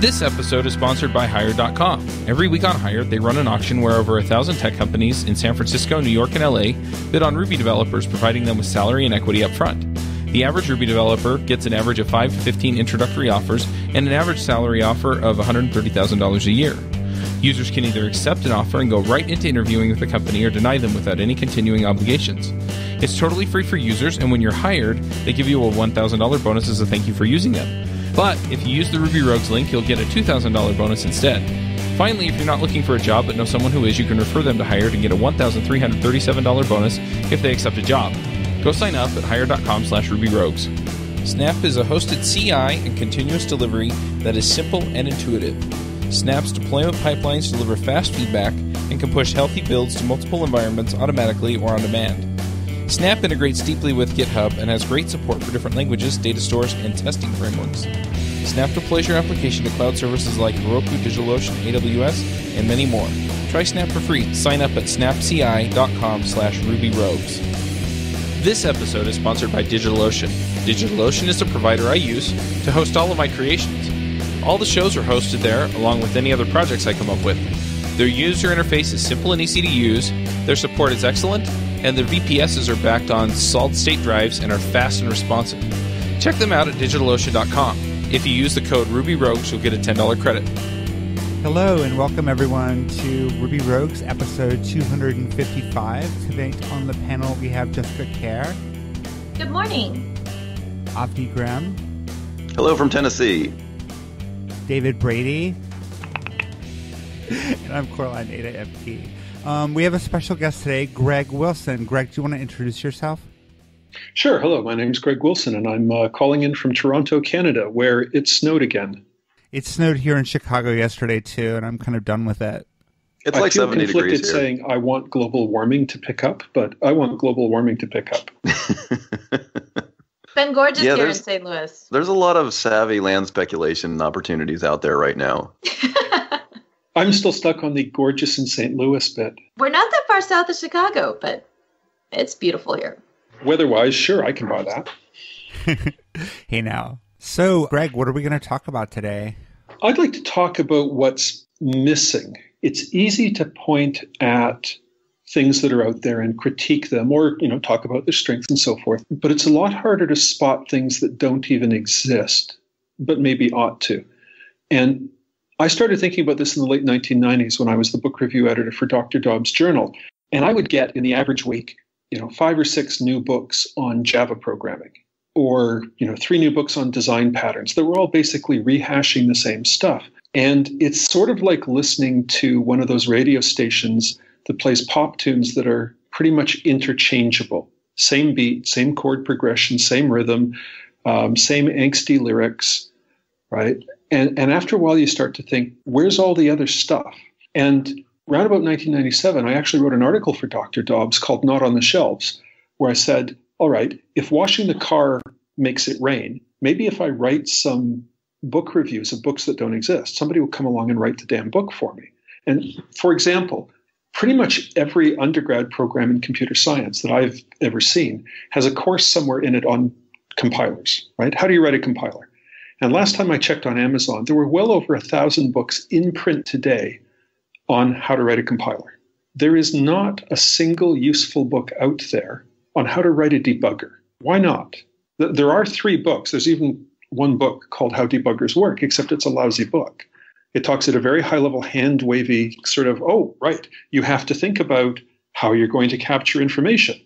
This episode is sponsored by Hired.com. Every week on Hired, they run an auction where over 1,000 tech companies in San Francisco, New York, and LA bid on Ruby developers, providing them with salary and equity up front. The average Ruby developer gets an average of 5 to 15 introductory offers and an average salary offer of $130,000 a year. Users can either accept an offer and go right into interviewing with the company or deny them without any continuing obligations. It's totally free for users, and when you're hired, they give you a $1,000 bonus as a thank you for using them. But if you use the Ruby Rogues link, you'll get a $2,000 bonus instead. Finally, if you're not looking for a job but know someone who is, you can refer them to Hired and get a $1,337 bonus if they accept a job. Go sign up at hired.com/RubyRogues. Snap is a hosted CI and continuous delivery that is simple and intuitive. Snap's deployment pipelines deliver fast feedback and can push healthy builds to multiple environments automatically or on demand. Snap integrates deeply with GitHub and has great support for different languages, data stores, and testing frameworks. Snap deploys your application to cloud services like Heroku, DigitalOcean, AWS, and many more. Try Snap for free. Sign up at snapci.com/RubyRogues. This episode is sponsored by DigitalOcean. DigitalOcean is the provider I use to host all of my creations. All the shows are hosted there, along with any other projects I come up with. Their user interface is simple and easy to use, their support is excellent, and their VPSs are backed on solid-state drives and are fast and responsive. Check them out at DigitalOcean.com. If you use the code RubyRogues, you'll get a $10 credit. Hello and welcome everyone to Ruby Rogues episode 255. Today on the panel we have Jessica Kerr. Good morning. Avdi Graham. Hello from Tennessee. David Brady. And I'm Coraline Ada FP. We have a special guest today, Greg Wilson. Greg, do you want to introduce yourself? Sure. Hello, my name is Greg Wilson, and I'm calling in from Toronto, Canada, where it snowed again. It snowed here in Chicago yesterday, too, and I'm kind of done with it. It's like 70 degrees here. I feel conflicted saying I want global warming to pick up, but I want global warming to pick up. It's been gorgeous here in St. Louis. There's a lot of savvy land speculation opportunities out there right now. I'm still stuck on the gorgeous in St. Louis bit. We're not that far south of Chicago, but it's beautiful here. Weather-wise, sure, I can buy that. Hey now. So, Greg, what are we going to talk about today? I'd like to talk about what's missing. It's easy to point at things that are out there and critique them or, talk about their strengths and so forth. But it's a lot harder to spot things that don't even exist, but maybe ought to. And I started thinking about this in the late 1990s when I was the book review editor for Dr. Dobbs' Journal. And I would get, in the average week, 5 or 6 new books on Java programming or, 3 new books on design patterns that were all basically rehashing the same stuff. And it's sort of like listening to one of those radio stations that plays pop tunes that are pretty much interchangeable. Same beat, same chord progression, same rhythm, same angsty lyrics, right? And after a while, you start to think, where's all the other stuff? And around about 1997, I actually wrote an article for Dr. Dobbs called Not on the Shelves, where I said, all right, if washing the car makes it rain, maybe if I write some book reviews of books that don't exist, somebody will come along and write the damn book for me. And for example, pretty much every undergrad program in computer science that I've ever seen has a course somewhere in it on compilers, right? How do you write a compiler? And last time I checked on Amazon, there were well over 1,000 books in print today on how to write a compiler. There is not a single useful book out there on how to write a debugger. Why not? There are 3 books. There's even one book called How Debuggers Work, except it's a lousy book. It talks at a very high level, hand-wavy sort of, oh, right, you have to think about how you're going to capture information.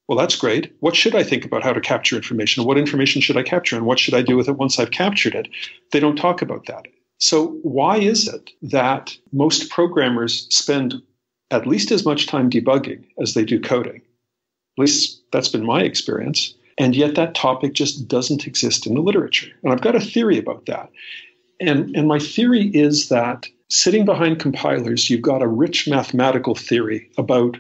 Well, that's great. What should I think about how to capture information? What information should I capture? And what should I do with it once I've captured it? They don't talk about that. So why is it that most programmers spend at least as much time debugging as they do coding? At least that's been my experience. And yet that topic just doesn't exist in the literature. And I've got a theory about that. And my theory is that sitting behind compilers, you've got a rich mathematical theory about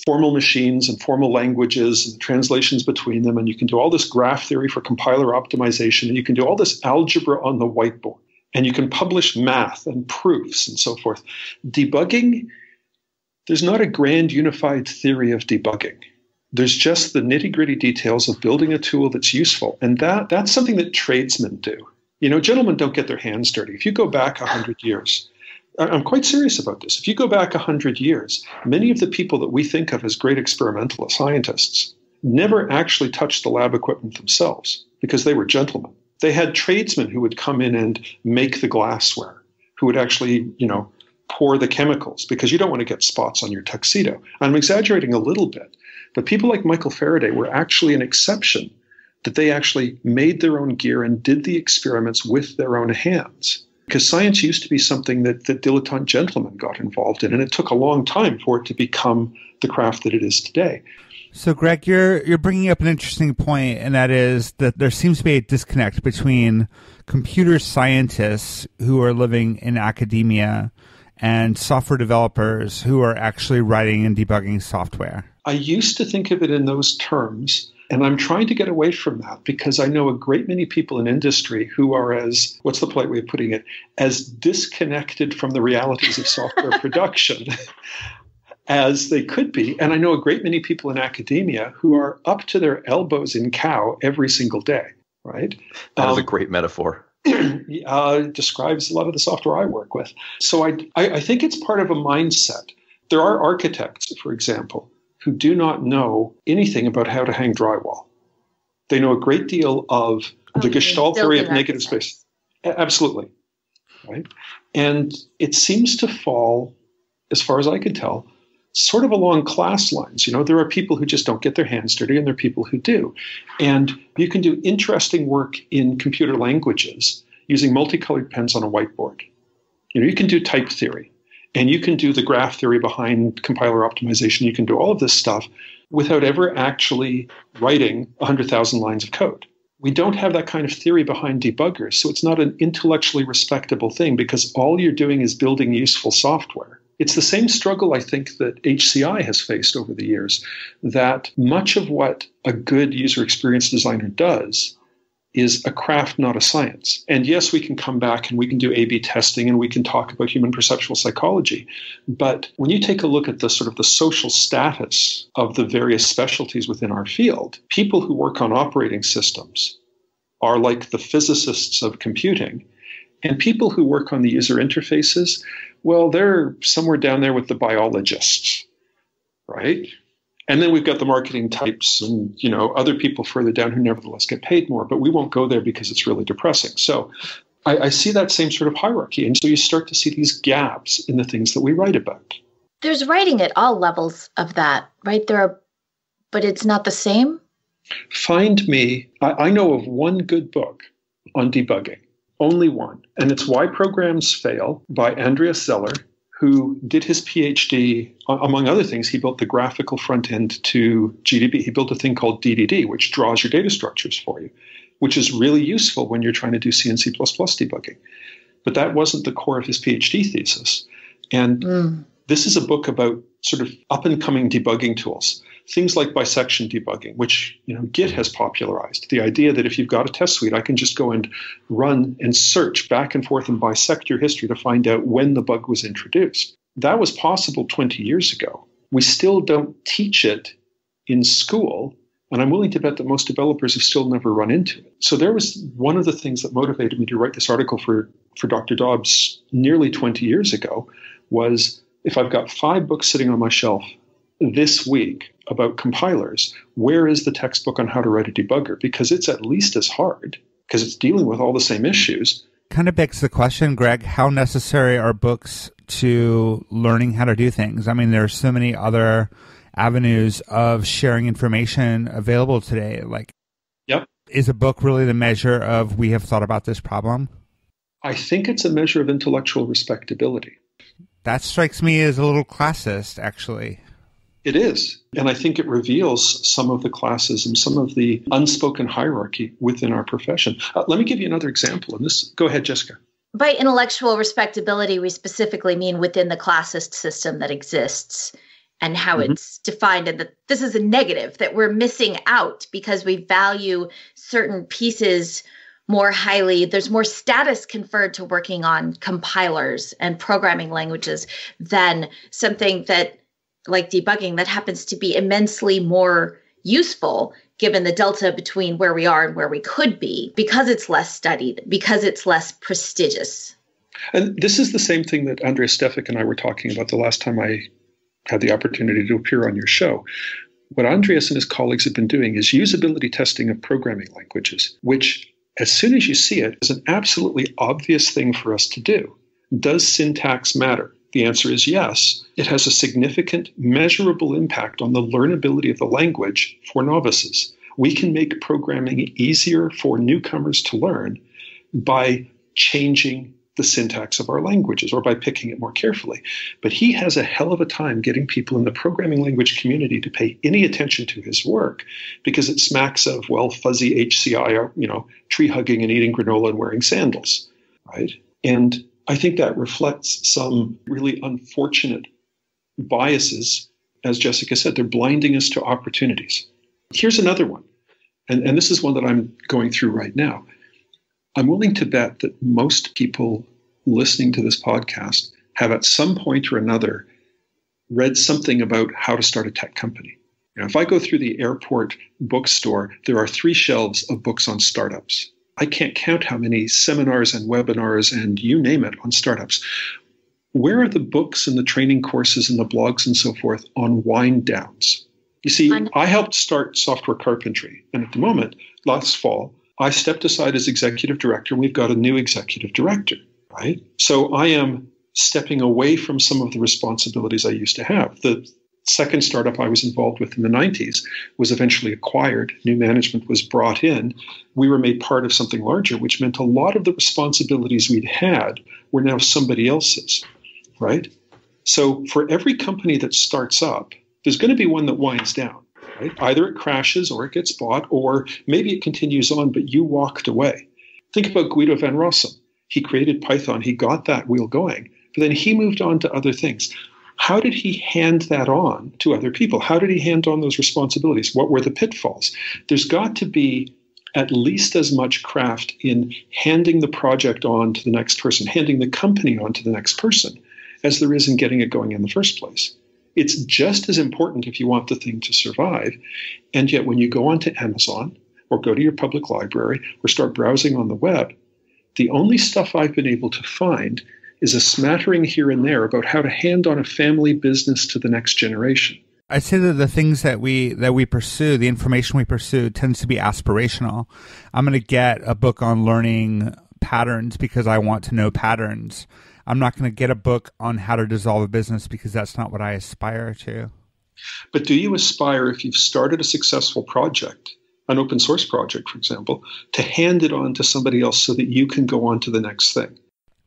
formal machines and formal languages and translations between them. And you can do all this graph theory for compiler optimization. And you can do all this algebra on the whiteboard. And you can publish math and proofs and so forth. Debugging, there's not a grand unified theory of debugging. There's just the nitty-gritty details of building a tool that's useful. And that's something that tradesmen do. Gentlemen don't get their hands dirty. If you go back 100 years, I'm quite serious about this. If you go back 100 years, many of the people that we think of as great experimental scientists never actually touched the lab equipment themselves because they were gentlemen. They had tradesmen who would come in and make the glassware, who would actually, pour the chemicals, because you don't want to get spots on your tuxedo. I'm exaggerating a little bit, but people like Michael Faraday were actually an exception, that they actually made their own gear and did the experiments with their own hands. Because science used to be something that dilettante gentlemen got involved in, and it took a long time for it to become the craft that it is today. So, Greg, you're bringing up an interesting point, and that is that there seems to be a disconnect between computer scientists who are living in academia and software developers who are actually writing and debugging software. I used to think of it in those terms, and I'm trying to get away from that because I know a great many people in industry who are as, what's the polite way of putting it, as disconnected from the realities of software production as they could be. And I know a great many people in academia who are up to their elbows in cow every single day, right? That is a great metaphor. Describes a lot of the software I work with. So I think it's part of a mindset. There are architects, for example, who do not know anything about how to hang drywall. They know a great deal of the Gestalt theory of negative space. Absolutely. Right? And it seems to fall, as far as I can tell, sort of along class lines. There are people who just don't get their hands dirty, and there are people who do. And you can do interesting work in computer languages using multicolored pens on a whiteboard. You can do type theory, and you can do the graph theory behind compiler optimization. You can do all of this stuff without ever actually writing 100,000 lines of code. We don't have that kind of theory behind debuggers, so it's not an intellectually respectable thing because all you're doing is building useful software. It's the same struggle, I think, that HCI has faced over the years, that much of what a good user experience designer does is a craft, not a science. And yes, we can come back and we can do A/B testing and we can talk about human perceptual psychology. But when you take a look at the sort of the social status of the various specialties within our field, people who work on operating systems are like the physicists of computing. And people who work on the user interfaces, well, they're somewhere down there with the biologists, right? And then we've got the marketing types and, other people further down who nevertheless get paid more, but we won't go there because it's really depressing. So I see that same sort of hierarchy. And so you start to see these gaps in the things that we write about. There's writing at all levels of that, right? But it's not the same? Find me, I know of one good book on debugging. Only one. And it's Why Programs Fail by Andreas Zeller, who did his PhD, among other things, he built the graphical front end to GDB. He built a thing called DDD, which draws your data structures for you, which is really useful when you're trying to do C and C++ debugging. But that wasn't the core of his PhD thesis. And this is a book about sort of up-and-coming debugging tools. Things like bisection debugging, which Git has popularized. The idea that if you've got a test suite, I can just go and run and search back and forth and bisect your history to find out when the bug was introduced. That was possible 20 years ago. We still don't teach it in school, and I'm willing to bet that most developers have still never run into it. So there was one of the things that motivated me to write this article for Dr. Dobbs nearly 20 years ago was if I've got 5 books sitting on my shelf this week about compilers, where is the textbook on how to write a debugger? Because it's at least as hard, because it's dealing with all the same issues. Kind of begs the question, Greg, how necessary are books to learning how to do things? I mean, there are so many other avenues of sharing information available today. Is a book really the measure of we have thought about this problem? I think it's a measure of intellectual respectability. That strikes me as a little classist, actually. It is. And I think it reveals some of the classism, some of the unspoken hierarchy within our profession. Let me give you another example. And this, go ahead, Jessica. By intellectual respectability, we specifically mean within the classist system that exists and how it's defined. And that this is a negative, that we're missing out because we value certain pieces more highly. There's more status conferred to working on compilers and programming languages than something that, like debugging, that happens to be immensely more useful given the delta between where we are and where we could be, because it's less studied, because it's less prestigious. And this is the same thing that Andreas Stefik and I were talking about the last time I had the opportunity to appear on your show. What Andreas and his colleagues have been doing is usability testing of programming languages, which, as soon as you see it, is an absolutely obvious thing for us to do. Does syntax matter? The answer is yes. It has a significant, measurable impact on the learnability of the language for novices. We can make programming easier for newcomers to learn by changing the syntax of our languages or by picking it more carefully. But he has a hell of a time getting people in the programming language community to pay any attention to his work because it smacks of, well, fuzzy HCI, tree hugging and eating granola and wearing sandals, right? And I think that reflects some really unfortunate biases. As Jessica said, they're blinding us to opportunities. Here's another one, and this is one that I'm going through right now. I'm willing to bet that most people listening to this podcast have at some point or another read something about how to start a tech company. If I go through the airport bookstore, there are 3 shelves of books on startups. I can't count how many seminars and webinars and you name it on startups. Where are the books and the training courses and the blogs and so forth on wind downs? You see, I helped start Software Carpentry, and at the moment, last fall, I stepped aside as executive director, and we've got a new executive director, right? So I am stepping away from some of the responsibilities I used to have. The second startup I was involved with in the 90s was eventually acquired. New management was brought in. We were made part of something larger, which meant a lot of the responsibilities we'd had were now somebody else's, right? So for every company that starts up, there's going to be one that winds down. Right? Either it crashes or it gets bought, or maybe it continues on, but you walked away. Think about Guido van Rossum. He created Python. He got that wheel going, but then he moved on to other things. How did he hand that on to other people? How did he hand on those responsibilities? What were the pitfalls? There's got to be at least as much craft in handing the project on to the next person, handing the company on to the next person, as there is in getting it going in the first place. It's just as important if you want the thing to survive. And yet when you go onto Amazon or go to your public library or start browsing on the web, the only stuff I've been able to find is a smattering here and there about how to hand on a family business to the next generation. I'd say that the things that we pursue, the information we pursue, tends to be aspirational. I'm going to get a book on learning patterns because I want to know patterns. I'm not going to get a book on how to dissolve a business because that's not what I aspire to. But do you aspire, if you've started a successful project, an open source project, for example, to hand it on to somebody else so that you can go on to the next thing?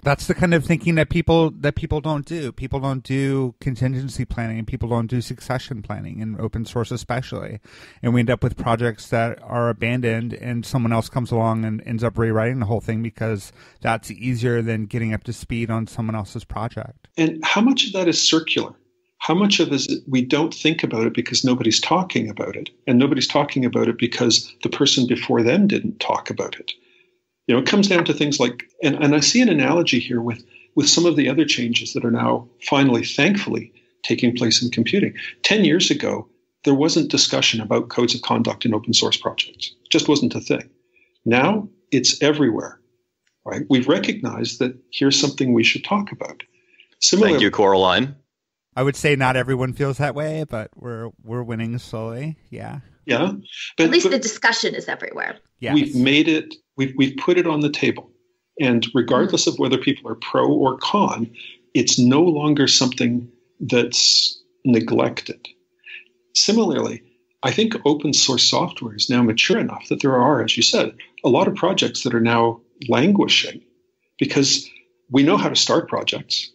That's the kind of thinking that people don't do. People don't do contingency planning, and people don't do succession planning in open source especially. And we end up with projects that are abandoned and someone else comes along and ends up rewriting the whole thing because that's easier than getting up to speed on someone else's project. And how much of that is circular? How much of it is we don't think about it because nobody's talking about it, and nobody's talking about it because the person before them didn't talk about it? It comes down to things like, and I see an analogy here with some of the other changes that are now finally, thankfully, taking place in computing. 10 years ago, there wasn't discussion about codes of conduct in open source projects. It just wasn't a thing. Now it's everywhere, right? We've recognized that here's something we should talk about. Similarly, thank you, Coraline. I would say not everyone feels that way, but we're winning slowly. Yeah. Yeah. But at least the discussion is everywhere. Yes. We've made it, we've put it on the table. And regardless of whether people are pro or con, it's no longer something that's neglected. Similarly, I think open source software is now mature enough that there are, as you said, a lot of projects that are now languishing because we know how to start projects,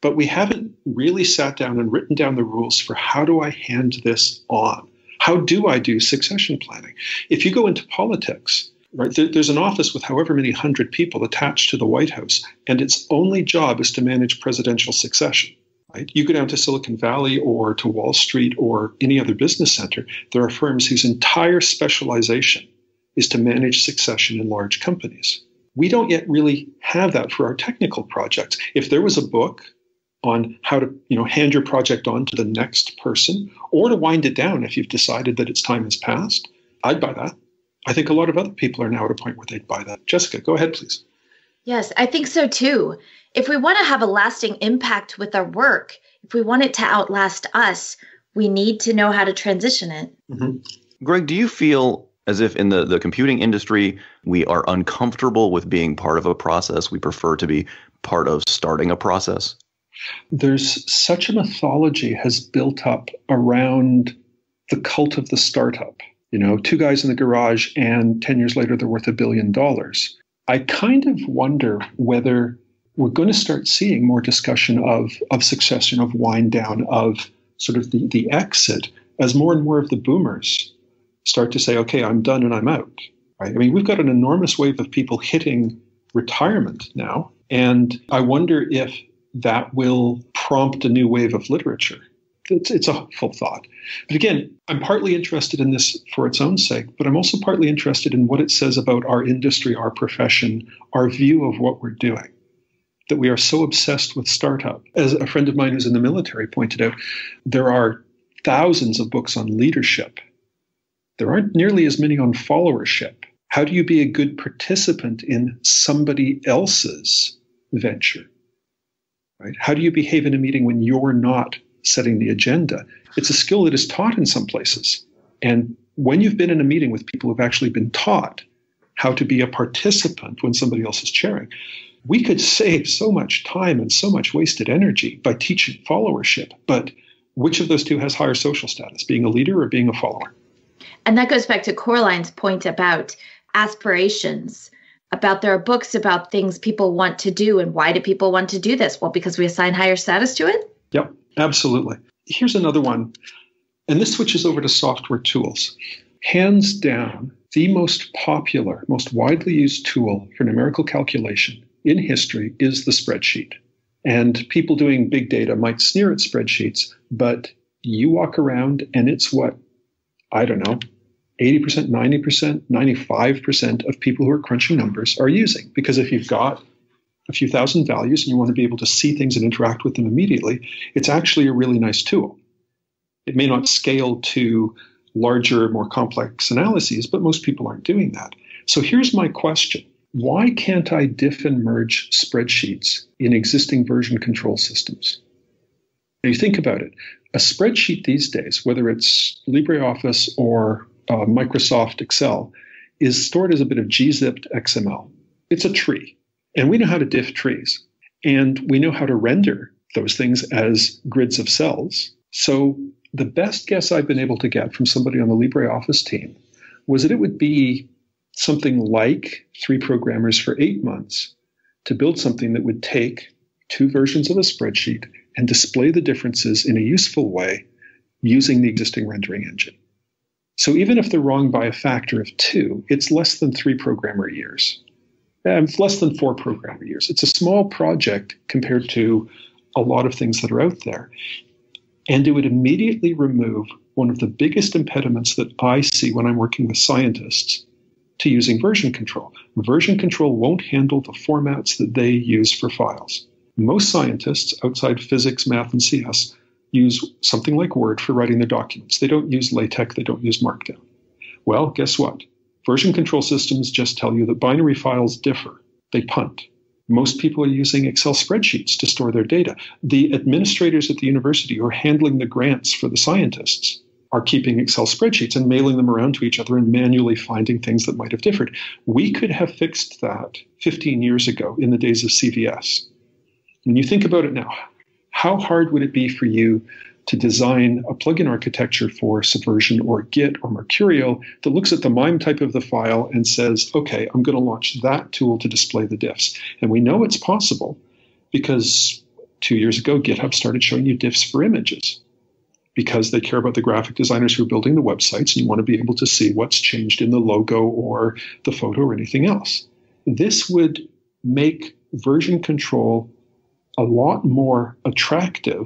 but we haven't really sat down and written down the rules for how do I hand this on? How do I do succession planning? If you go into politics, right, there's an office with however many 100 people attached to the White House, and its only job is to manage presidential succession. Right? You go down to Silicon Valley or to Wall Street or any other business center, there are firms whose entire specialization is to manage succession in large companies. We don't yet really have that for our technical projects. If there was a book on how to, hand your project on to the next person, or to wind it down if you've decided that its time has passed, I'd buy that. I think a lot of other people are now at a point where they'd buy that. Jessica, go ahead, please. Yes, I think so too. If we want to have a lasting impact with our work, if we want it to outlast us, we need to know how to transition it. Mm-hmm. Greg, do you feel as if in the computing industry, we are uncomfortable with being part of a process? We prefer to be part of starting a process? There's such a mythology has built up around the cult of the startup. You know, two guys in the garage and 10 years later, they're worth $1 billion. I kind of wonder whether we're going to start seeing more discussion of succession, of wind down, of sort of the exit as more and more of the boomers start to say, okay, I'm done and I'm out. Right? I mean, we've got an enormous wave of people hitting retirement now. And I wonder if that will prompt a new wave of literature. It's a hopeful thought. But again, I'm partly interested in this for its own sake, but I'm also partly interested in what it says about our industry, our profession, our view of what we're doing, that we are so obsessed with startup. As a friend of mine who's in the military pointed out, there are thousands of books on leadership. There aren't nearly as many on followership. How do you be a good participant in somebody else's venture? Right? How do you behave in a meeting when you're not setting the agenda? It's a skill that is taught in some places. And when you've been in a meeting with people who've actually been taught how to be a participant when somebody else is chairing, we could save so much time and so much wasted energy by teaching followership. But which of those two has higher social status, being a leader or being a follower? And that goes back to Coraline's point about aspirations, about there are books about things people want to do. And why do people want to do this? Well, because we assign higher status to it? Yep, absolutely. Here's another one, and this switches over to software tools. Hands down, the most popular, most widely used tool for numerical calculation in history is the spreadsheet. And people doing big data might sneer at spreadsheets, but you walk around and it's what, I don't know, 80%, 90%, 95% of people who are crunching numbers are using. Because if you've got a few thousand values and you want to be able to see things and interact with them immediately, it's actually a really nice tool. It may not scale to larger, more complex analyses, but most people aren't doing that. So here's my question. Why can't I diff and merge spreadsheets in existing version control systems? When you think about it, a spreadsheet these days, whether it's LibreOffice or Microsoft Excel, is stored as a bit of gzipped XML. It's a tree. And we know how to diff trees. And we know how to render those things as grids of cells. So the best guess I've been able to get from somebody on the LibreOffice team was that it would be something like 3 programmers for 8 months to build something that would take 2 versions of a spreadsheet and display the differences in a useful way using the existing rendering engine. So even if they're wrong by a factor of 2, it's less than 3 programmer years. It's less than 4 programmer years. It's a small project compared to a lot of things that are out there. And it would immediately remove one of the biggest impediments that I see when I'm working with scientists to using version control. Version control won't handle the formats that they use for files. Most scientists outside physics, math, and CS use something like Word for writing their documents. They don't use LaTeX. They don't use Markdown. Well, guess what? Version control systems just tell you that binary files differ. They punt. Most people are using Excel spreadsheets to store their data. The administrators at the university who are handling the grants for the scientists are keeping Excel spreadsheets and mailing them around to each other and manually finding things that might have differed. We could have fixed that 15 years ago in the days of CVS. When you think about it now, how hard would it be for you to design a plugin architecture for Subversion or Git or Mercurial that looks at the MIME type of the file and says, okay, I'm going to launch that tool to display the diffs. And we know it's possible because 2 years ago, GitHub started showing you diffs for images because they care about the graphic designers who are building the websites and you want to be able to see what's changed in the logo or the photo or anything else. This would make version control a lot more attractive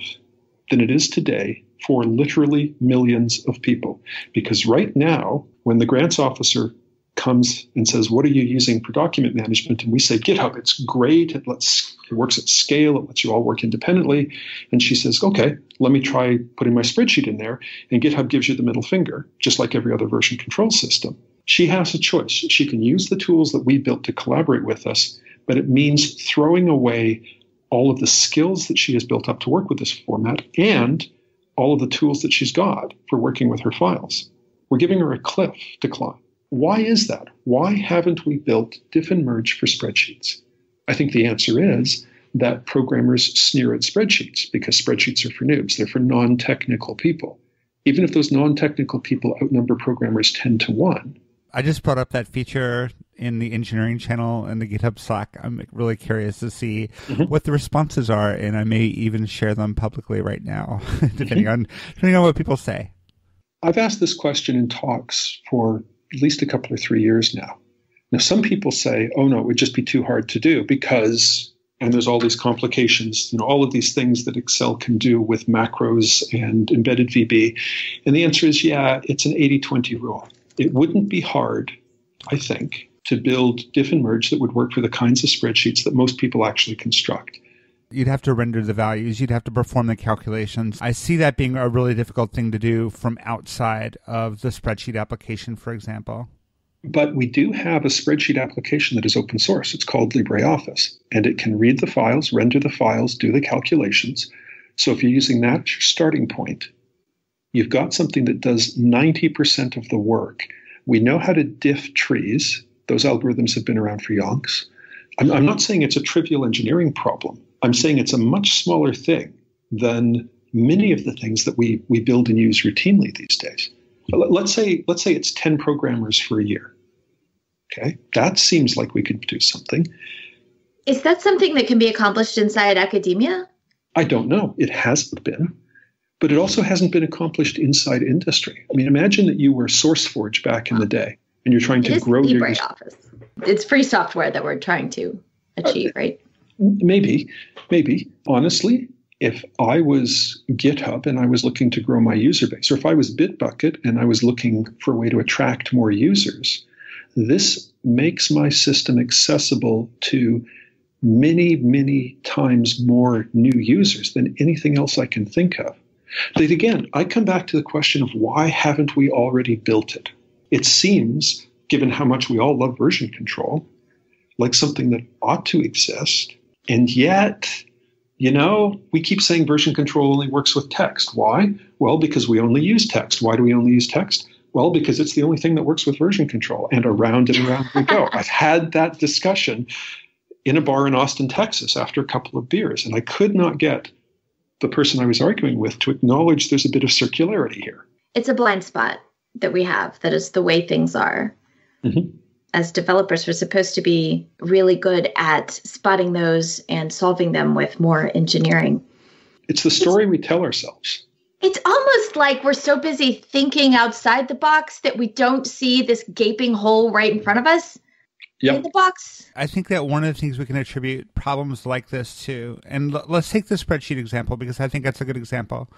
than it is today for literally millions of people. Because right now, when the grants officer comes and says, what are you using for document management? And we say, GitHub, it's great. It works at scale. It lets you all work independently. And she says, okay, let me try putting my spreadsheet in there. And GitHub gives you the middle finger, just like every other version control system. She has a choice. She can use the tools that we built to collaborate with us, but it means throwing away all of the skills that she has built up to work with this format and all of the tools that she's got for working with her files. We're giving her a cliff to climb. Why is that? Why haven't we built diff and merge for spreadsheets? I think the answer is that programmers sneer at spreadsheets because spreadsheets are for noobs. They're for non-technical people. Even if those non-technical people outnumber programmers 10 to 1. I just brought up that feature in the engineering channel and the GitHub Slack. I'm really curious to see what the responses are, and I may even share them publicly right now, depending on what people say. I've asked this question in talks for at least a couple or 3 years now. Now, some people say, oh, no, it would just be too hard to do because, and there's all these complications, all of these things that Excel can do with macros and embedded VB. And the answer is, yeah, it's an 80-20 rule. It wouldn't be hard, I think, to build diff and merge that would work for the kinds of spreadsheets that most people actually construct. You'd have to render the values. You'd have to perform the calculations. I see that being a really difficult thing to do from outside of the spreadsheet application, for example. But we do have a spreadsheet application that is open source. It's called LibreOffice, and it can read the files, render the files, do the calculations. So if you're using that as your starting point, you've got something that does 90% of the work. We know how to diff trees. Those algorithms have been around for yonks. I'm not saying it's a trivial engineering problem. I'm saying it's a much smaller thing than many of the things that we build and use routinely these days. Let's say it's 10 programmers for a year. Okay, that seems like we could do something. Is that something that can be accomplished inside academia? I don't know. It hasn't been. But it also hasn't been accomplished inside industry. I mean, imagine that you were SourceForge back in the day, and you're trying to grow your LibreOffice. It's free software that we're trying to achieve, right? Maybe. Honestly, if I was GitHub and I was looking to grow my user base, or if I was Bitbucket and I was looking for a way to attract more users, this makes my system accessible to many, many times more new users than anything else I can think of. But again, I come back to the question of why haven't we already built it? It seems, given how much we all love version control, like something that ought to exist. And yet, we keep saying version control only works with text. Why? Well, because we only use text. Why do we only use text? Well, because it's the only thing that works with version control. And around we go. I've had that discussion in a bar in Austin, Texas, after a couple of beers, and I could not get the person I was arguing with to acknowledge there's a bit of circularity here. It's a blind spot that we have. That is the way things are. Mm-hmm. As developers, we're supposed to be really good at spotting those and solving them with more engineering. It's the story we tell ourselves. It's almost like we're so busy thinking outside the box that we don't see this gaping hole right in front of us. Yep. In the box. I think that one of the things we can attribute problems like this to, and let's take the spreadsheet example because I think that's a good example.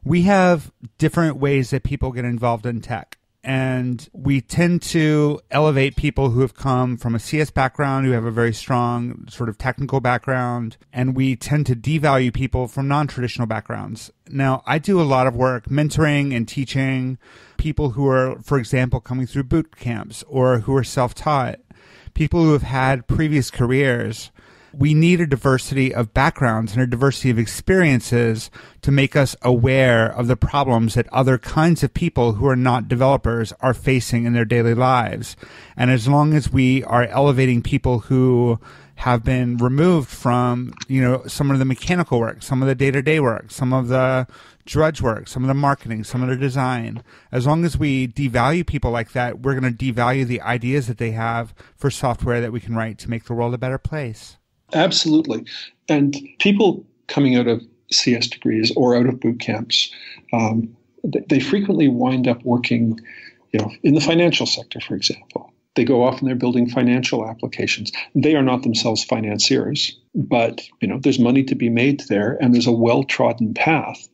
We have different ways that people get involved in tech. And we tend to elevate people who have come from a CS background, who have a very strong sort of technical background, and we tend to devalue people from non-traditional backgrounds. Now, I do a lot of work mentoring and teaching people who are, for example, coming through boot camps or who are self-taught, people who have had previous careers. We need a diversity of backgrounds and a diversity of experiences to make us aware of the problems that other kinds of people who are not developers are facing in their daily lives. And as long as we are elevating people who have been removed from, some of the mechanical work, some of the day-to-day work, some of the drudge work, some of the marketing, some of the design, as long as we devalue people like that, we're going to devalue the ideas that they have for software that we can write to make the world a better place. Absolutely. And people coming out of CS degrees or out of boot camps, they frequently wind up working, in the financial sector, for example. They go off and they're building financial applications. They are not themselves financiers, but there's money to be made there and there's a well-trodden path.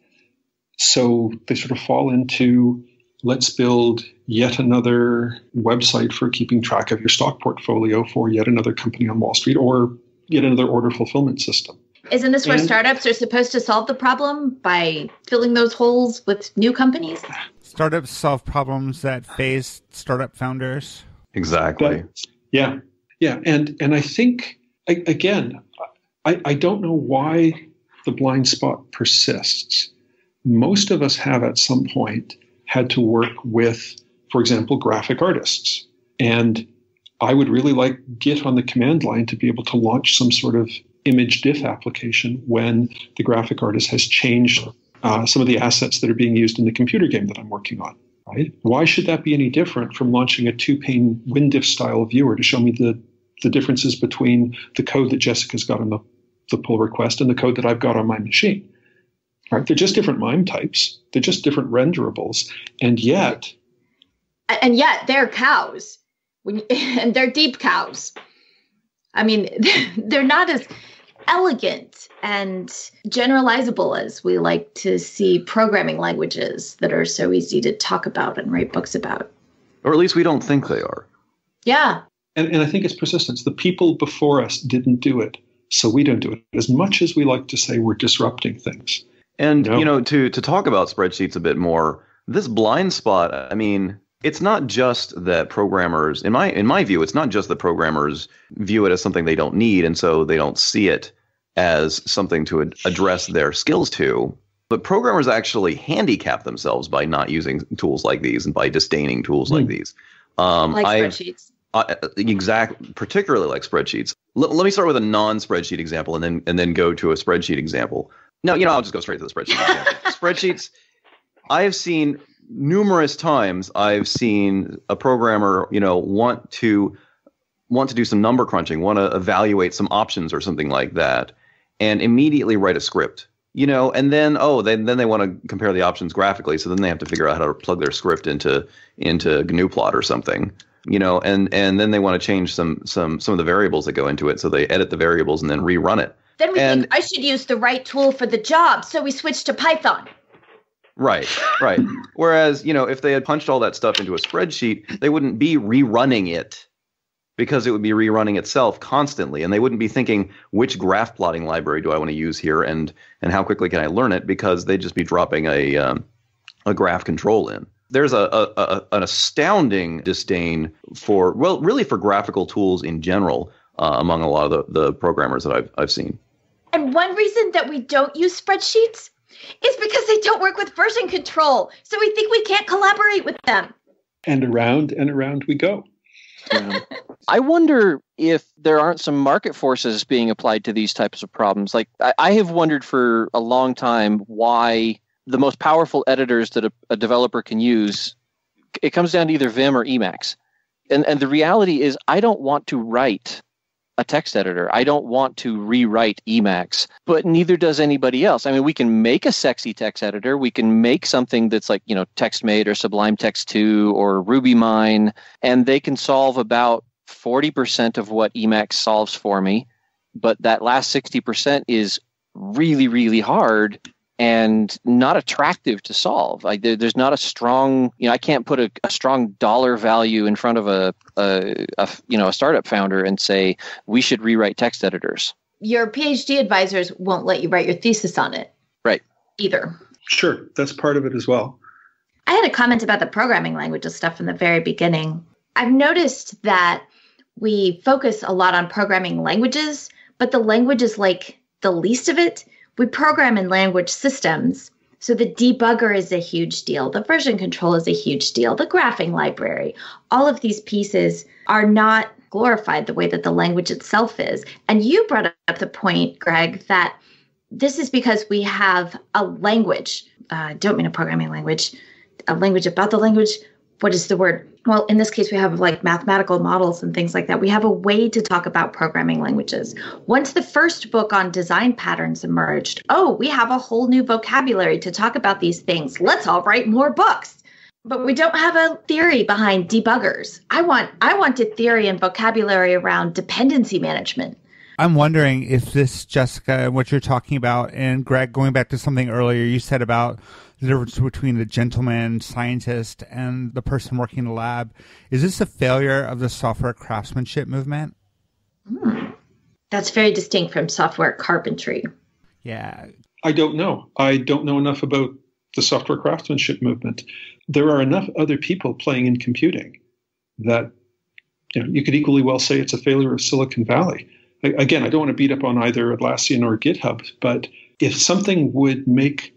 So they sort of fall into let's build yet another website for keeping track of your stock portfolio for yet another company on Wall Street or yet another order fulfillment system. Isn't this where startups are supposed to solve the problem by filling those holes with new companies? Startups solve problems that face startup founders. Exactly. Yeah. And I think, again, I don't know why the blind spot persists. Most of us have at some point had to work with, for example, graphic artists. And I would really like Git on the command line to be able to launch some sort of image diff application when the graphic artist has changed some of the assets that are being used in the computer game that I'm working on. Right? Why should that be any different from launching a two-pane WinDiff style viewer to show me the differences between the code that Jessica's got on the pull request and the code that I've got on my machine? Right? They're just different MIME types. They're just different renderables. And yet they're cows. And they're deep cows. I mean, they're not as elegant and generalizable as we like to see programming languages that are so easy to talk about and write books about. Or at least we don't think they are. Yeah. And I think it's persistence. The people before us didn't do it, so we don't do it. As much as we like to say we're disrupting things. And, to talk about spreadsheets a bit more, this blind spot, I mean, it's not just that programmers, in my view, it's not just that programmers view it as something they don't need, and so they don't see it as something to address their skills to. But programmers actually handicap themselves by not using tools like these and by disdaining tools like these. Spreadsheets. Particularly like spreadsheets. Let me start with a non-spreadsheet example and then go to a spreadsheet example. No, I'll just go straight to the spreadsheet example. Spreadsheets, I have seen numerous times. I've seen a programmer, want to do some number crunching, want to evaluate some options or something like that, and immediately write a script. And then they want to compare the options graphically, so then they have to figure out how to plug their script into GNU-plot or something. And then they want to change some of the variables that go into it, so they edit the variables and then rerun it. Then we think I should use the right tool for the job, so we switch to Python. Right. Whereas, if they had punched all that stuff into a spreadsheet, they wouldn't be rerunning it because it would be rerunning itself constantly. And they wouldn't be thinking, which graph plotting library do I want to use here and how quickly can I learn it? Because they'd just be dropping a graph control in. There's an astounding disdain for graphical tools in general among a lot of the programmers that I've seen. And one reason that we don't use spreadsheets is because they don't work with version control. So we think we can't collaborate with them. And around we go. I wonder if there aren't some market forces being applied to these types of problems. Like I have wondered for a long time why the most powerful editors that a developer can use, it comes down to either Vim or Emacs. And the reality is I don't want to write a text editor. I don't want to rewrite Emacs, but neither does anybody else. I mean, we can make a sexy text editor. We can make something that's like, TextMate or Sublime Text 2 or RubyMine, and they can solve about 40% of what Emacs solves for me. But that last 60% is really, really hard and not attractive to solve. Like there's not a strong, I can't put a strong dollar value in front of a startup founder and say we should rewrite text editors. Your PhD advisors won't let you write your thesis on it, right? Either. Sure, that's part of it as well. I had a comment about the programming languages stuff in the very beginning. I've noticed that we focus a lot on programming languages, but the language is like the least of it. We program in language systems, so the debugger is a huge deal. The version control is a huge deal. The graphing library, all of these pieces are not glorified the way that the language itself is. And you brought up the point, Greg, that this is because we have a language. I don't mean a programming language, a language about the language. What is the word? Well, in this case, we have like mathematical models and things like that. We have a way to talk about programming languages. Once the first book on design patterns emerged, we have a whole new vocabulary to talk about these things. Let's all write more books. But we don't have a theory behind debuggers. I want a theory and vocabulary around dependency management. I'm wondering if this, Jessica, what you're talking about, and Greg, going back to something earlier you said about the difference between the gentleman scientist and the person working in the lab. Is this a failure of the software craftsmanship movement? That's very distinct from software carpentry. Yeah. I don't know. I don't know enough about the software craftsmanship movement. There are enough other people playing in computing that you could equally well say it's a failure of Silicon Valley. Again, I don't want to beat up on either Atlassian or GitHub, but if something would make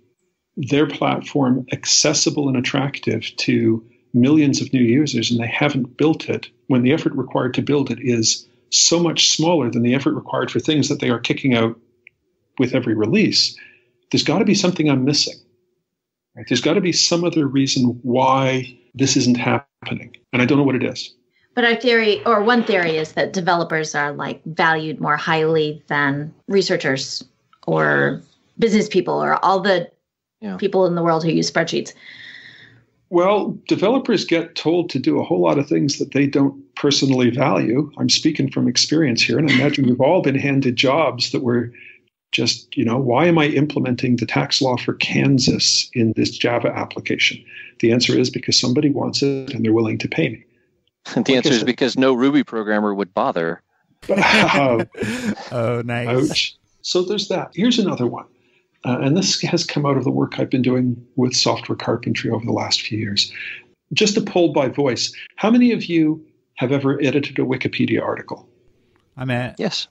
their platform accessible and attractive to millions of new users and they haven't built it, when the effort required to build it is so much smaller than the effort required for things that they are kicking out with every release, there's got to be something I'm missing. Right? There's got to be some other reason why this isn't happening, and I don't know what it is. But our theory, or one theory, is that developers are valued more highly than researchers or business people or all the people in the world who use spreadsheets. Well, developers get told to do a whole lot of things that they don't personally value. I'm speaking from experience here, and I imagine we've all been handed jobs that were just, why am I implementing the tax law for Kansas in this Java application? The answer is because somebody wants it and they're willing to pay me. The answer is because no Ruby programmer would bother. Oh, nice. Ouch. So there's that. Here's another one. And this has come out of the work I've been doing with software carpentry over the last few years. Just a poll by voice. How many of you have ever edited a Wikipedia article? I'm at. Yes.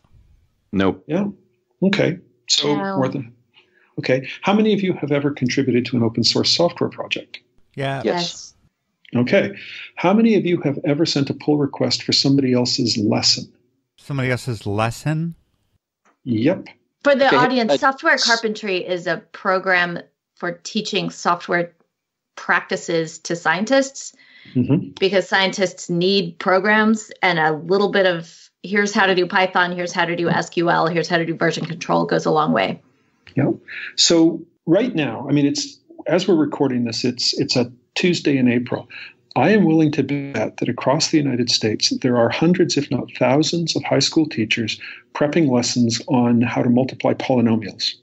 Nope. Yeah. Okay. So No. more than. Okay. How many of you have ever contributed to an open source software project? Yeah. Yes. Okay. How many of you have ever sent a pull request for somebody else's lesson? Somebody else's lesson? Yep. For the Okay, audience, software carpentry is a program for teaching software practices to scientists because scientists need programs and a little bit of here's how to do Python, here's how to do SQL, here's how to do version control goes a long way. Yeah. So right now, it's as we're recording this, it's a Tuesday in April. I am willing to bet that across the United States, there are hundreds, if not thousands, of high school teachers prepping lessons on how to multiply polynomials,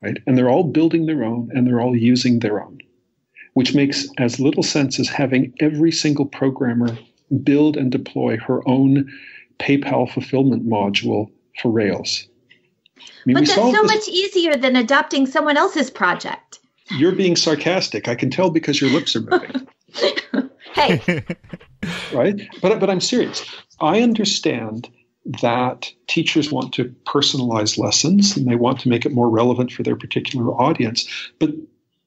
right? And they're all building their own, and they're all using their own, which makes as little sense as having every single programmer build and deploy her own PayPal fulfillment module for Rails. But that's so much easier than adopting someone else's project. You're being sarcastic. I can tell because your lips are moving. Hey. Right? But I'm serious. I understand that teachers want to personalize lessons and they want to make it more relevant for their particular audience. But,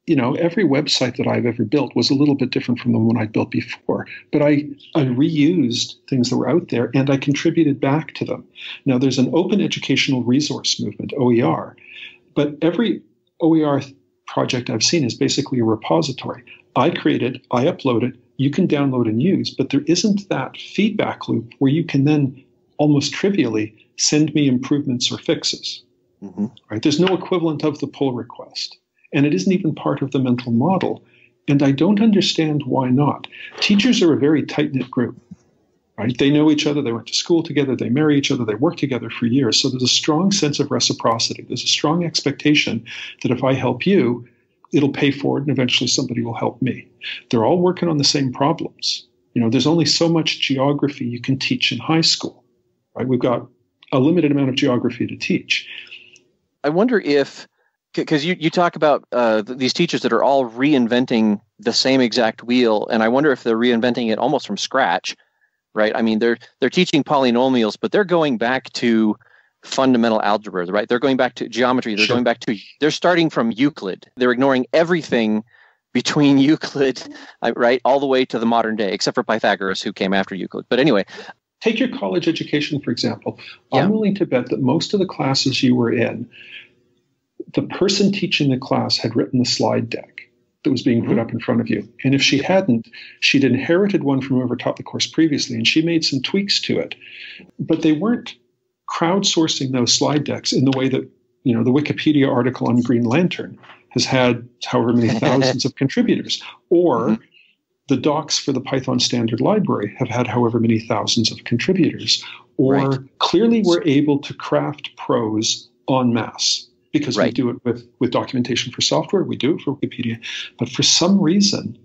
every website that I've ever built was a little bit different from the one I'd built before. But I reused things that were out there and I contributed back to them. Now, there's an open educational resource movement, OER, but every OER project I've seen is basically a repository. I create it, I upload it, you can download and use, but there isn't that feedback loop where you can then almost trivially send me improvements or fixes. Right? There's no equivalent of the pull request, and it isn't even part of the mental model, and I don't understand why not. Teachers are a very tight-knit group. Right? They know each other, they went to school together, they marry each other, they work together for years, so there's a strong sense of reciprocity. There's a strong expectation that if I help you, it'll pay for it, and eventually somebody will help me. They're all working on the same problems. There's only so much geography you can teach in high school, right? We've got a limited amount of geography to teach. I wonder if, because you talk about these teachers that are all reinventing the same exact wheel, and I wonder if they're reinventing it almost from scratch, right? They're teaching polynomials, but they're going back to fundamental algebra, right? They're going back to geometry. They're starting from Euclid. They're ignoring everything between Euclid, right, all the way to the modern day, except for Pythagoras, who came after Euclid. But anyway. Take your college education, for example. I'm willing to bet that most of the classes you were in, the person teaching the class had written the slide deck that was being put up in front of you. And if she hadn't, she'd inherited one from whoever taught the course previously, and she made some tweaks to it. But they weren't crowdsourcing those slide decks in the way that, the Wikipedia article on Green Lantern has had however many thousands of contributors, or the docs for the Python Standard Library have had however many thousands of contributors, or clearly we're able to craft prose en masse. because we do it with documentation for software, we do it for Wikipedia. But for some reason,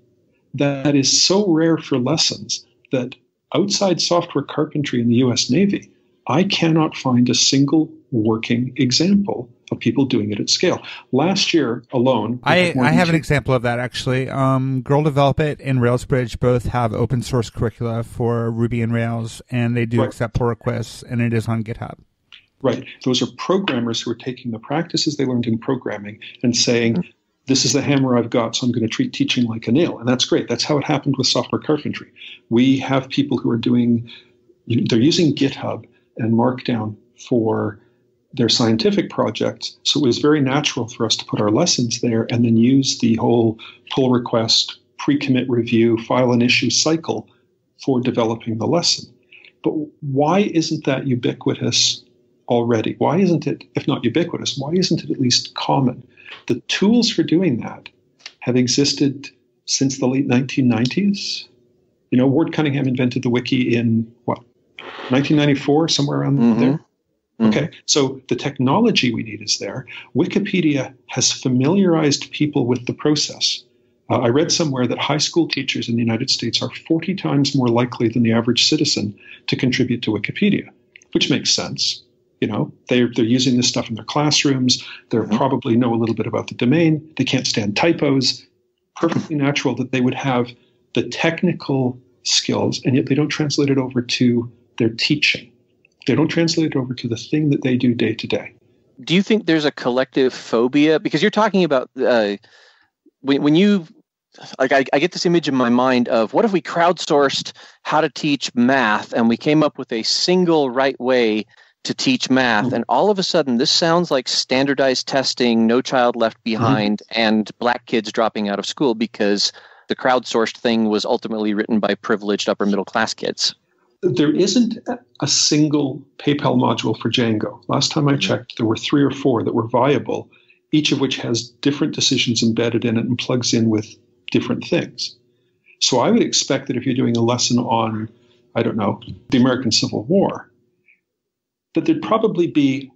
that is so rare for lessons that outside software carpentry in the US Navy, I cannot find a single working example of people doing it at scale. Last year alone, I have an example of that actually. Girl Develop It and RailsBridge both have open source curricula for Ruby and Rails, and they do accept pull requests, and it is on GitHub. Right. Those are programmers who are taking the practices they learned in programming and saying, this is the hammer I've got, so I'm going to treat teaching like a nail. And that's great. That's how it happened with software carpentry. We have people who are they're using GitHub and Markdown for their scientific projects. So it was very natural for us to put our lessons there and then use the whole pull request, pre-commit review, file and issue cycle for developing the lesson. But why isn't that ubiquitous already? Why isn't it, if not ubiquitous, why isn't it at least common? The tools for doing that have existed since the late 1990s. Ward Cunningham invented the wiki in, 1994, somewhere around there? Okay, so the technology we need is there. Wikipedia has familiarized people with the process. I read somewhere that high school teachers in the United States are 40 times more likely than the average citizen to contribute to Wikipedia, which makes sense. They're using this stuff in their classrooms. They probably know a little bit about the domain. They can't stand typos. Perfectly natural that they would have the technical skills, and yet they don't translate it over to their teaching. They don't translate it over to the thing that they do day to day. Do you think there's a collective phobia? Because you're talking about when you, I get this image in my mind of what if we crowdsourced how to teach math and we came up with a single right way to teach math, and all of a sudden this sounds like standardized testing, no child left behind, and black kids dropping out of school because the crowdsourced thing was ultimately written by privileged upper middle class kids. There isn't a single PayPal module for Django. Last time I checked, there were 3 or 4 that were viable, each of which has different decisions embedded in it and plugs in with different things. So I would expect that if you're doing a lesson on, the American Civil War, that there'd probably be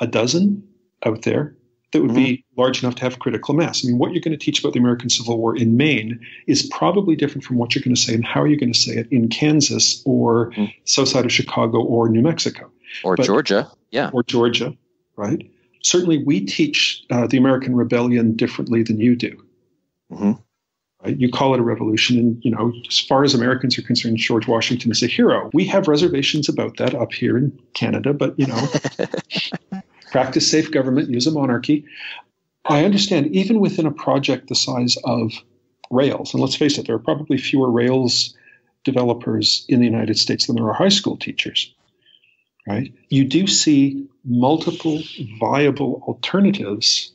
a dozen out there that would be large enough to have critical mass. I mean, what you're going to teach about the American Civil War in Maine is probably different from what you're going to say and how you're going to say it in Kansas or south side of Chicago or New Mexico. Or Georgia, Or Georgia, right? Certainly we teach the American Rebellion differently than you do. Right? You call it a revolution, and, as far as Americans are concerned, George Washington is a hero. We have reservations about that up here in Canada, but, practice safe government, use a monarchy. I understand even within a project the size of Rails, and let's face it, there are probably fewer Rails developers in the United States than there are high school teachers, right? You do see multiple viable alternatives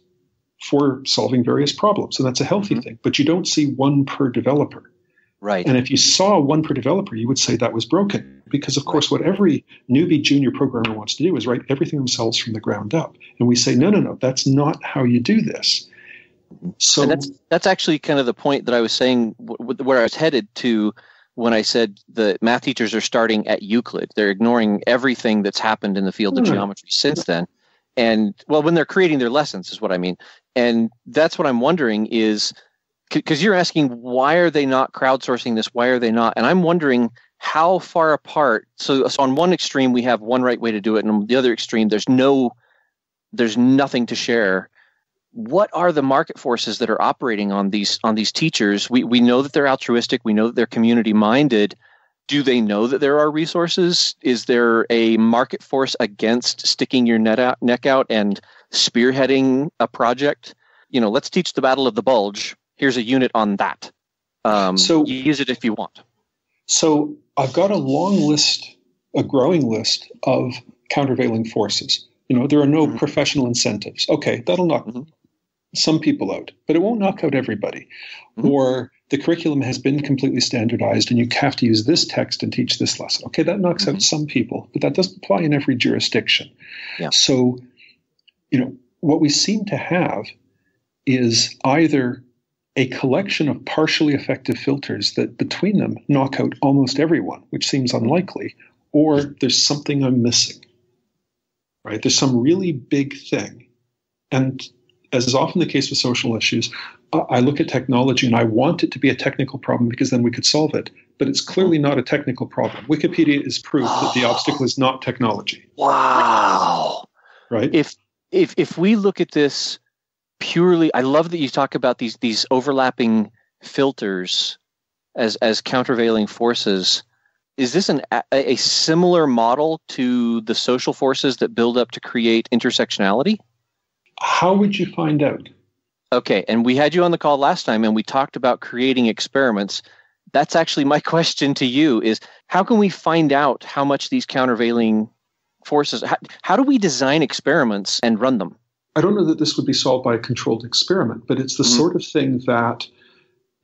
for solving various problems, and that's a healthy thing, but you don't see one per developer. Right. And if you saw one per developer, you would say that was broken because, of course, what every newbie junior programmer wants to do is write everything themselves from the ground up. And we say, no, that's not how you do this. So and that's actually kind of the point that I was saying where I was headed to when I said the math teachers are starting at Euclid. They're ignoring everything that's happened in the field of geometry since then. And, when they're creating their lessons is what I mean. And that's what I'm wondering is, because you're asking, why are they not crowdsourcing this? Why are they not? And I'm wondering how far apart. So on one extreme, we have one right way to do it. And on the other extreme, there's nothing to share. What are the market forces that are operating on these teachers? We know that they're altruistic. We know that they're community minded. Do they know that there are resources? Is there a market force against sticking your neck out and spearheading a project? Let's teach the Battle of the Bulge. Here's a unit on that. So use it if you want. So I've got a growing list of countervailing forces. There are no professional incentives. Okay, that'll knock some people out, but it won't knock out everybody. Or the curriculum has been completely standardized and you have to use this text and teach this lesson. Okay, that knocks out some people, but that doesn't apply in every jurisdiction. Yeah. So, what we seem to have is either a collection of partially effective filters that between them knock out almost everyone, which seems unlikely, or there's something I'm missing, right? There's some really big thing And as is often the case with social issues, I look at technology and I want it to be a technical problem because then we could solve it. But it's clearly not a technical problem. Wikipedia is proof that the obstacle is not technology. Wow. Right? If we look at this purely, I love that you talk about these overlapping filters as countervailing forces. Is this a similar model to the social forces that build up to create intersectionality? How would you find out? Okay, and we had you on the call last time, and we talked about creating experiments. That's actually my question to you is, how can we find out how much these countervailing forces, how do we design experiments and run them? I don't know that this would be solved by a controlled experiment, but it's the sort of thing that,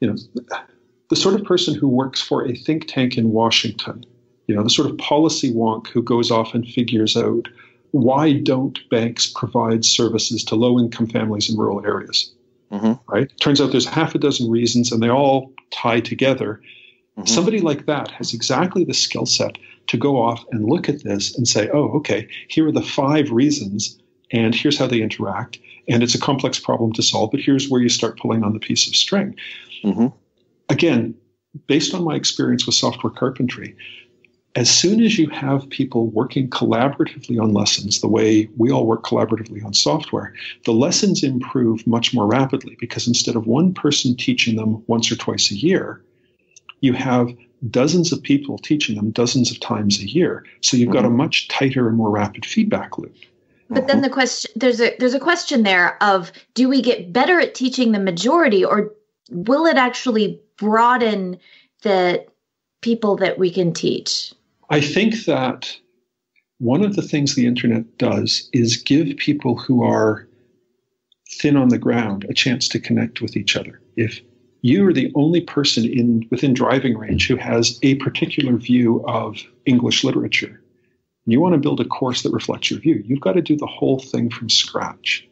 the sort of person who works for a think tank in Washington, the sort of policy wonk who goes off and figures out, why don't banks provide services to low-income families in rural areas? Right? Turns out there's half a dozen reasons, and they all tie together. Somebody like that has exactly the skill set to go off and look at this and say, oh, okay, here are the 5 reasons, and here's how they interact. And it's a complex problem to solve, but here's where you start pulling on the piece of string. Again, based on my experience with software carpentry, as soon as you have people working collaboratively on lessons, the way we all work collaboratively on software, the lessons improve much more rapidly because instead of one person teaching them once or twice a year, you have dozens of people teaching them dozens of times a year. So you've got a much tighter and more rapid feedback loop. But then the question, there's a question there of, do we get better at teaching the majority, or will it actually broaden the people that we can teach? I think that one of the things the internet does is give people who are thin on the ground a chance to connect with each other. If you are the only person within driving range who has a particular view of English literature, and you want to build a course that reflects your view, you've got to do the whole thing from scratch,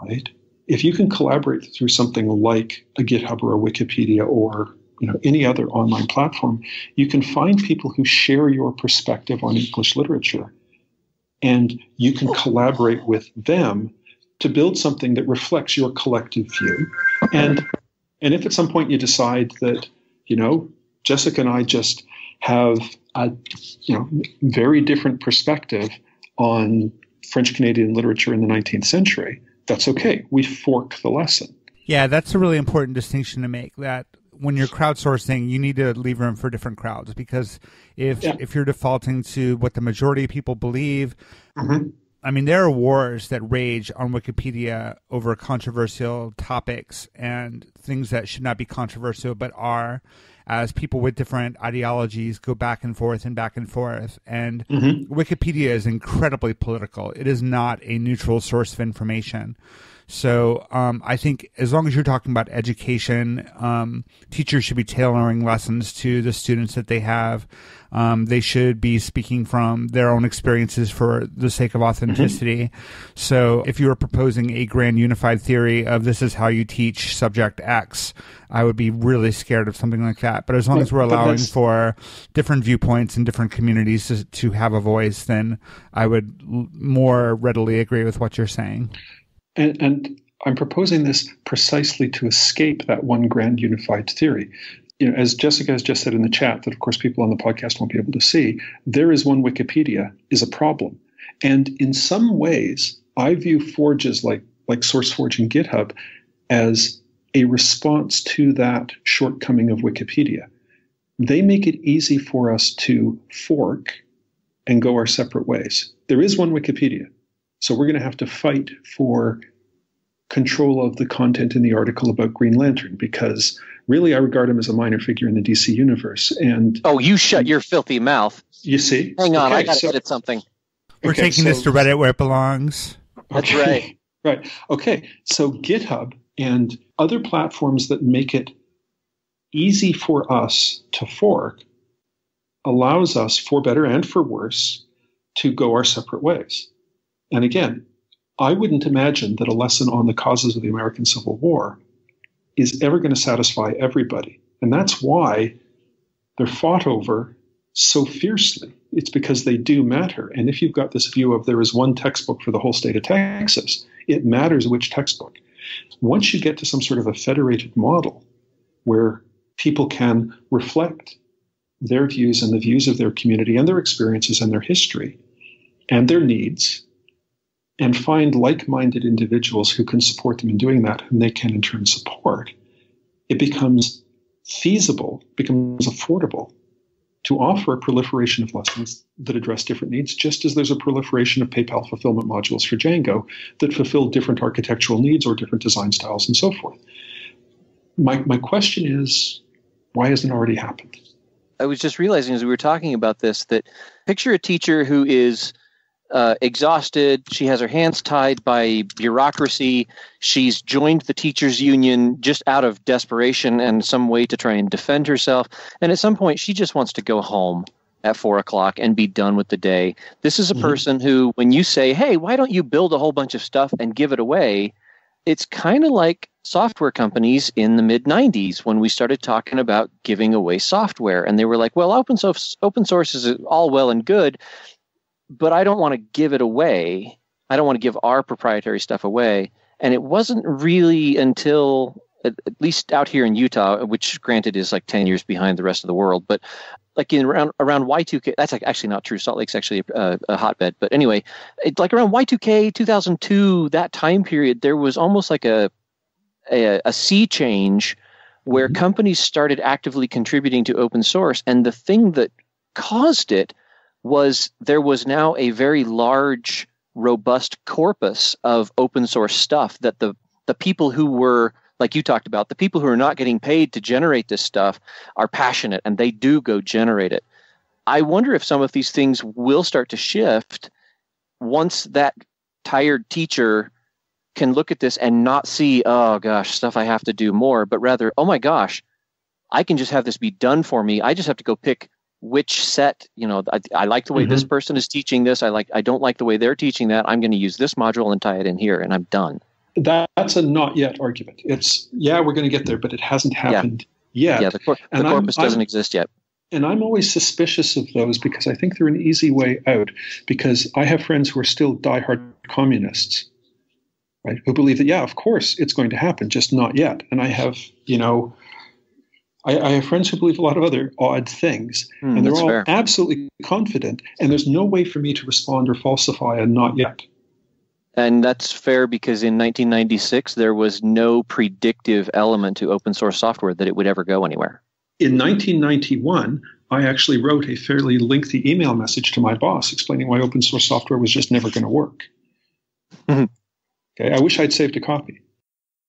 right? If you can collaborate through something like a GitHub or a Wikipedia or any other online platform, you can find people who share your perspective on English literature, and you can collaborate with them to build something that reflects your collective view. And if at some point you decide that, Jessica and I just have a, very different perspective on French Canadian literature in the 19th century, that's okay. We fork the lesson. Yeah, that's a really important distinction to make, that when you're crowdsourcing, you need to leave room for different crowds, because if you're defaulting to what the majority of people believe, I mean, there are wars that rage on Wikipedia over controversial topics and things that should not be controversial but are, as people with different ideologies go back and forth and back and forth. And Wikipedia is incredibly political. It is not a neutral source of information. So I think as long as you're talking about education, teachers should be tailoring lessons to the students that they have. They should be speaking from their own experiences for the sake of authenticity. So if you were proposing a grand unified theory of this is how you teach subject X, I would be really scared of something like that. But as long as we're allowing for different viewpoints and different communities to have a voice, then I would more readily agree with what you're saying. And I'm proposing this precisely to escape that one grand unified theory. As Jessica has just said in the chat, that of course people on the podcast won't be able to see, there is one Wikipedia is a problem. And in some ways, I view forges like SourceForge and GitHub as a response to that shortcoming of Wikipedia. They make it easy for us to fork and go our separate ways. There is one Wikipedia. So we're going to have to fight for control of the content in the article about Green Lantern, because really I regard him as a minor figure in the DC universe. And you shut your filthy mouth. You see? Hang on, I got to edit something. We're taking this to Reddit where it belongs. That's right. Right. Okay. So GitHub and other platforms that make it easy for us to fork allows us, for better and for worse, to go our separate ways. And again, I wouldn't imagine that a lesson on the causes of the American Civil War is ever going to satisfy everybody. And that's why they're fought over so fiercely. It's because they do matter. And if you've got this view of there is one textbook for the whole state of Texas, It matters which textbook. Once you get to some sort of a federated model where people can reflect their views and the views of their community and their experiences and their history and their needs, and find like-minded individuals who can support them in doing that, whom they can in turn support, it becomes feasible, becomes affordable to offer a proliferation of lessons that address different needs, just as there's a proliferation of PayPal fulfillment modules for Django that fulfill different architectural needs or different design styles and so forth. My question is, why hasn't it already happened? I was just realizing as we were talking about this that picture a teacher who is exhausted. She has her hands tied by bureaucracy. She's joined the teachers union just out of desperation and some way to try and defend herself. And at some point, she just wants to go home at 4 o'clock and be done with the day. This is a person who, when you say, hey, why don't you build a whole bunch of stuff and give it away? It's kind of like software companies in the mid-90s when we started talking about giving away software. And they were like, well, open source is all well and good, but I don't want to give it away. I don't want to give our proprietary stuff away. And it wasn't really until, at least out here in Utah, which granted is like 10 years behind the rest of the world, but like around Y2K, that's actually not true. Salt Lake's actually a hotbed. But anyway, like around Y2K, 2002, that time period, there was almost like a sea change where companies started actively contributing to open source. And the thing that caused it was there was now a very large, robust corpus of open source stuff that the people who were, like you talked about, the people who are not getting paid to generate this stuff are passionate and they do go generate it. I wonder if some of these things will start to shift once that tired teacher can look at this and not see, oh gosh, stuff I have to do more, but rather, oh my gosh, I can just have this be done for me. I just have to go pick which set, I like the way this person is teaching this. I don't like the way they're teaching that. I'm going to use this module and tie it in here, and I'm done. That's a not yet argument. It's, we're going to get there, but it hasn't happened yet. Yeah, the corpus doesn't exist yet. And I'm always suspicious of those because I think they're an easy way out, because I have friends who are still diehard communists, right, who believe that, of course it's going to happen, just not yet. And I have, I have friends who believe a lot of other odd things, and they're all fair. Absolutely confident, and there's no way for me to respond or falsify a not yet. And that's fair because in 1996, there was no predictive element to open source software that it would ever go anywhere. In 1991, I actually wrote a fairly lengthy email message to my boss explaining why open source software was just never going to work. Okay, I wish I'd saved a copy.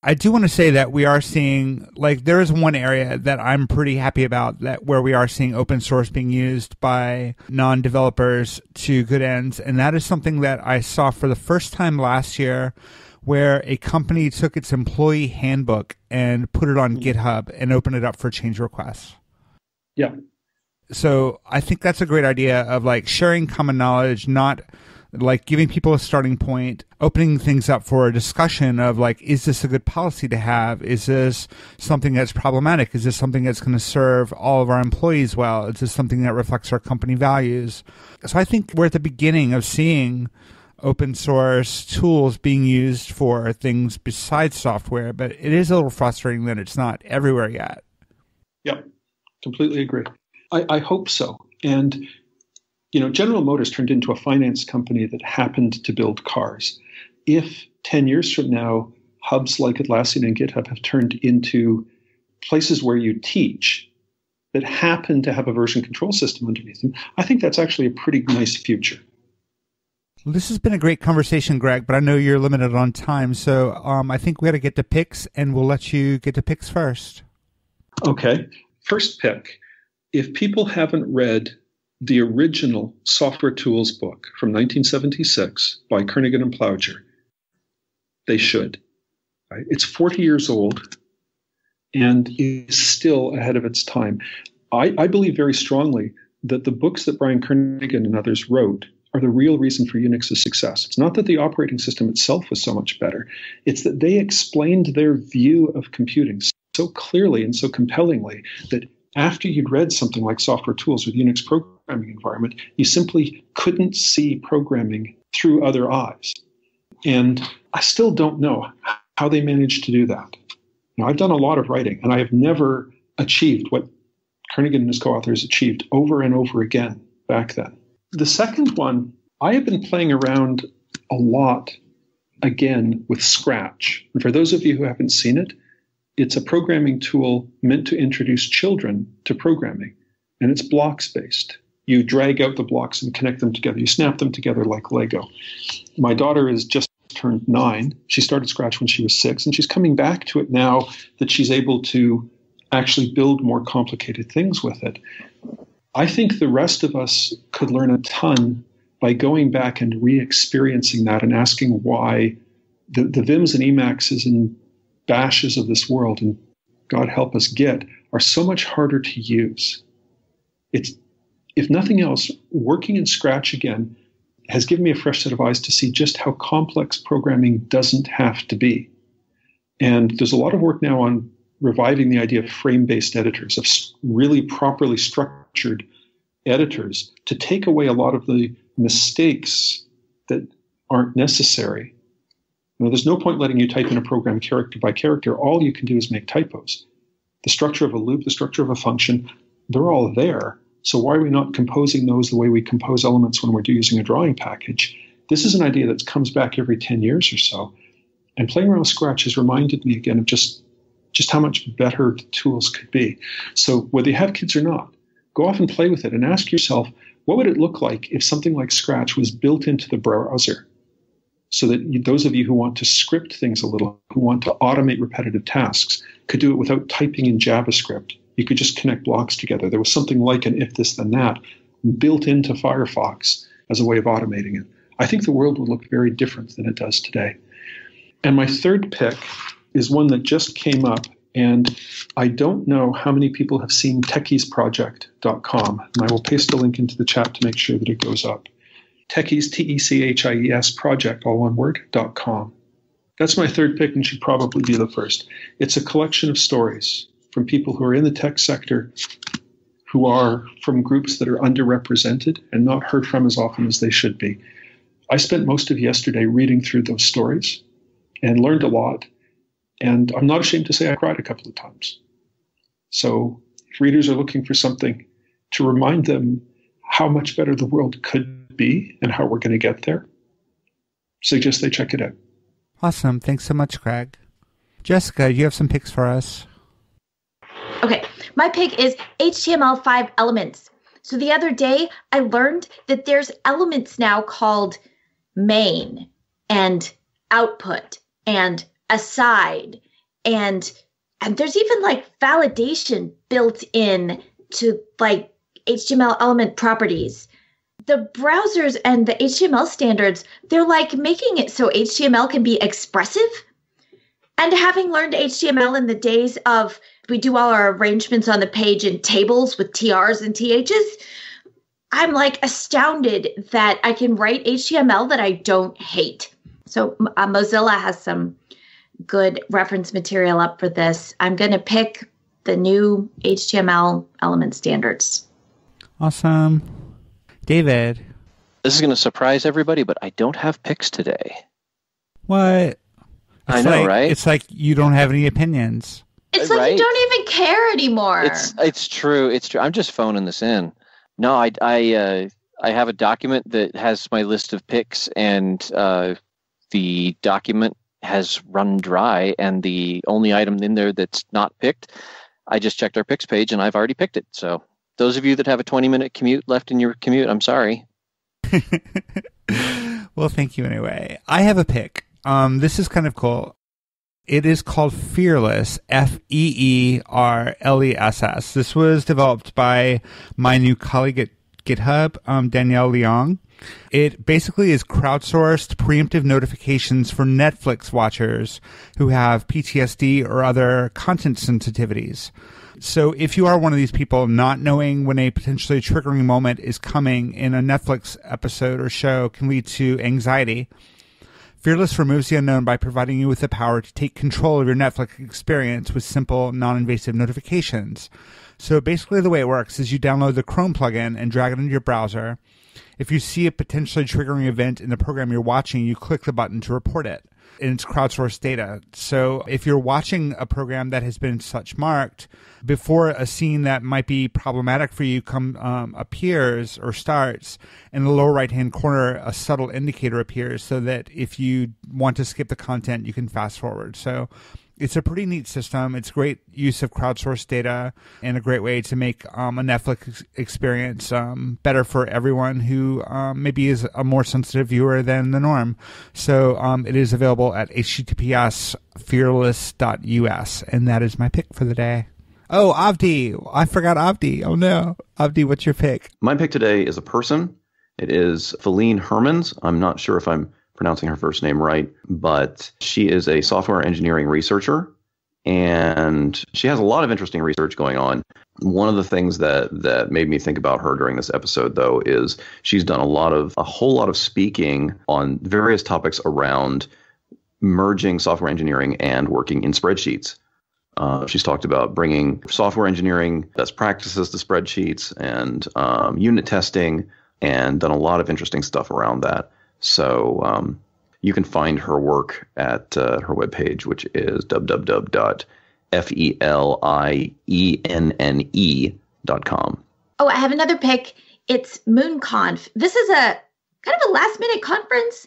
I do want to say that we are seeing, there is one area that I'm pretty happy about, that where we are seeing open source being used by non-developers to good ends. And that is something that I saw for the first time last year, where a company took its employee handbook and put it on GitHub and opened it up for change requests. Yeah. So I think that's a great idea of sharing common knowledge, not giving people a starting point, opening things up for a discussion of is this a good policy to have? Is this something that's problematic? Is this something that's going to serve all of our employees well? Is this something that reflects our company values? So I think we're at the beginning of seeing open source tools being used for things besides software, but it is a little frustrating that it's not everywhere yet. Yep, completely agree. I hope so. And General Motors turned into a finance company that happened to build cars. If 10 years from now, hubs like Atlassian and GitHub have turned into places where you teach that happen to have a version control system underneath them, I think that's actually a pretty nice future. Well, this has been a great conversation, Greg, but I know you're limited on time, so I think we got to get to picks, and we'll let you get to picks first. Okay. First pick. If people haven't read the original Software Tools book from 1976 by Kernighan and Plowger, they should. Right? It's 40 years old and is still ahead of its time. I believe very strongly that the books that Brian Kernighan and others wrote are the real reason for Unix's success. It's not that the operating system itself was so much better. It's that they explained their view of computing so clearly and so compellingly that after you'd read something like Software Tools with Unix programming environment, you simply couldn't see programming through other eyes. And I still don't know how they managed to do that. Now, I've done a lot of writing, and I have never achieved what Kernighan and his co-authors achieved over and over again back then. The second one, I have been playing around a lot again with Scratch. And for those of you who haven't seen it, it's a programming tool meant to introduce children to programming. And it's blocks-based. You drag out the blocks and connect them together. You snap them together like Lego. My daughter is just turned 9. She started Scratch when she was 6, and she's coming back to it now that she's able to actually build more complicated things with it. I think the rest of us could learn a ton by going back and re-experiencing that and asking why the Vims and Emacs and Bashes of this world, and God help us Git, are so much harder to use. It's, if nothing else, working in Scratch again has given me a fresh set of eyes to see just how complex programming doesn't have to be. And there's a lot of work now on reviving the idea of frame-based editors, of really properly structured editors to take away a lot of the mistakes that aren't necessary. You know, there's no point letting you type in a program character by character. All you can do is make typos. The structure of a loop, the structure of a function, they're all there. So why are we not composing those the way we compose elements when we're using a drawing package? This is an idea that comes back every 10 years or so. And playing around with Scratch has reminded me again of just how much better the tools could be. So whether you have kids or not, go off and play with it and ask yourself, what would it look like if something like Scratch was built into the browser? So that those of you who want to script things a little, who want to automate repetitive tasks, could do it without typing in JavaScript. You could just connect blocks together. There was something like an if this then that built into Firefox as a way of automating it. I think the world would look very different than it does today. And my third pick is one that just came up, and I don't know how many people have seen techiesproject.com, and I will paste a link into the chat to make sure that it goes up. Techies, T-E-C-H-I-E-S, project, all one word, .com. That's my third pick and should probably be the first. It's a collection of stories from people who are in the tech sector, who are from groups that are underrepresented and not heard from as often as they should be. I spent most of yesterday reading through those stories and learned a lot. And I'm not ashamed to say I cried a couple of times. So if readers are looking for something to remind them how much better the world could be and how we're going to get there, suggest they check it out. Awesome. Thanks so much, Craig. Jessica, you have some picks for us. Okay, my pick is HTML5 elements. So the other day, I learned that there's elements now called main and output and aside, and there's even like validation built in to like HTML element properties. The browsers and the HTML standards, they're like making it so HTML can be expressive. And having learned HTML in the days of we do all our arrangements on the page in tables with TRs and THs, I'm like astounded that I can write HTML that I don't hate. So Mozilla has some good reference material up for this. I'm going to pick the new HTML element standards. Awesome. David. This is going to surprise everybody, but I don't have picks today. What? I know, right? It's like you don't have any opinions. It's like you don't even care anymore. It's true. It's true. I'm just phoning this in. No, I have a document that has my list of picks, and the document has run dry, and the only item in there that's not picked, I just checked our picks page, and I've already picked it. So those of you that have a 20-minute commute left in your commute, I'm sorry. Well, thank you anyway. I have a pick. This is kind of cool. It is called Fearless, Feerless. This was developed by my new colleague at GitHub, Danielle Leong. It basically is crowdsourced preemptive notifications for Netflix watchers who have PTSD or other content sensitivities. So if you are one of these people not knowing when a potentially triggering moment is coming in a Netflix episode or show can lead to anxiety, Fearless removes the unknown by providing you with the power to take control of your Netflix experience with simple, non-invasive notifications. So basically the way it works is you download the Chrome plugin and drag it into your browser. If you see a potentially triggering event in the program you're watching, you click the button to report it. And it's crowdsourced data. So if you're watching a program that has been such marked, before a scene that might be problematic for you appears or starts, in the lower right-hand corner, a subtle indicator appears so that if you want to skip the content, you can fast forward. So it's a pretty neat system. It's great use of crowdsourced data and a great way to make a Netflix experience better for everyone who maybe is a more sensitive viewer than the norm. So it is available at https://fearless.us, and that is my pick for the day. Oh, Avdi. I forgot Avdi. Oh, no. Avdi, what's your pick? My pick today is a person. It is Feline Hermans. I'm not sure if I'm pronouncing her first name right, but she is a software engineering researcher, and she has a lot of interesting research going on. One of the things that made me think about her during this episode, though, is she's done a whole lot of speaking on various topics around merging software engineering and working in spreadsheets. She's talked about bringing software engineering best practices to spreadsheets and unit testing, and done a lot of interesting stuff around that. So you can find her work at her webpage, which is www.felinenne.com. Oh, I have another pick. It's MoonConf. This is a kind of a last-minute conference.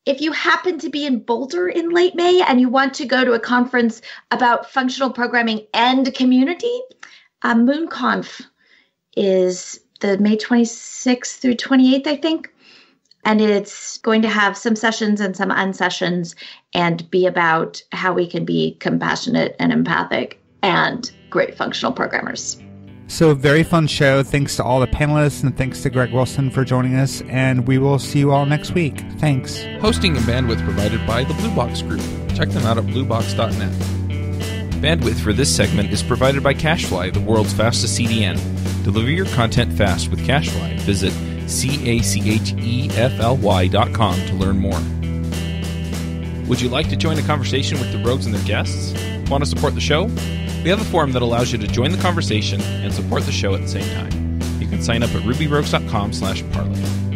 If you happen to be in Boulder in late May and you want to go to a conference about functional programming and community, MoonConf is the May 26th through 28th, I think. And it's going to have some sessions and some unsessions and be about how we can be compassionate and empathic and great functional programmers. So, very fun show. Thanks to all the panelists and thanks to Greg Wilson for joining us. And we will see you all next week. Thanks. Hosting and bandwidth provided by the Blue Box Group. Check them out at bluebox.net. Bandwidth for this segment is provided by CacheFly, the world's fastest CDN. Deliver your content fast with CacheFly. Visit CacheFly.com to learn more. Would you like to join a conversation with the Rogues and their guests? Want to support the show? We have a forum that allows you to join the conversation and support the show at the same time. You can sign up at rubyrogues.com/parlay.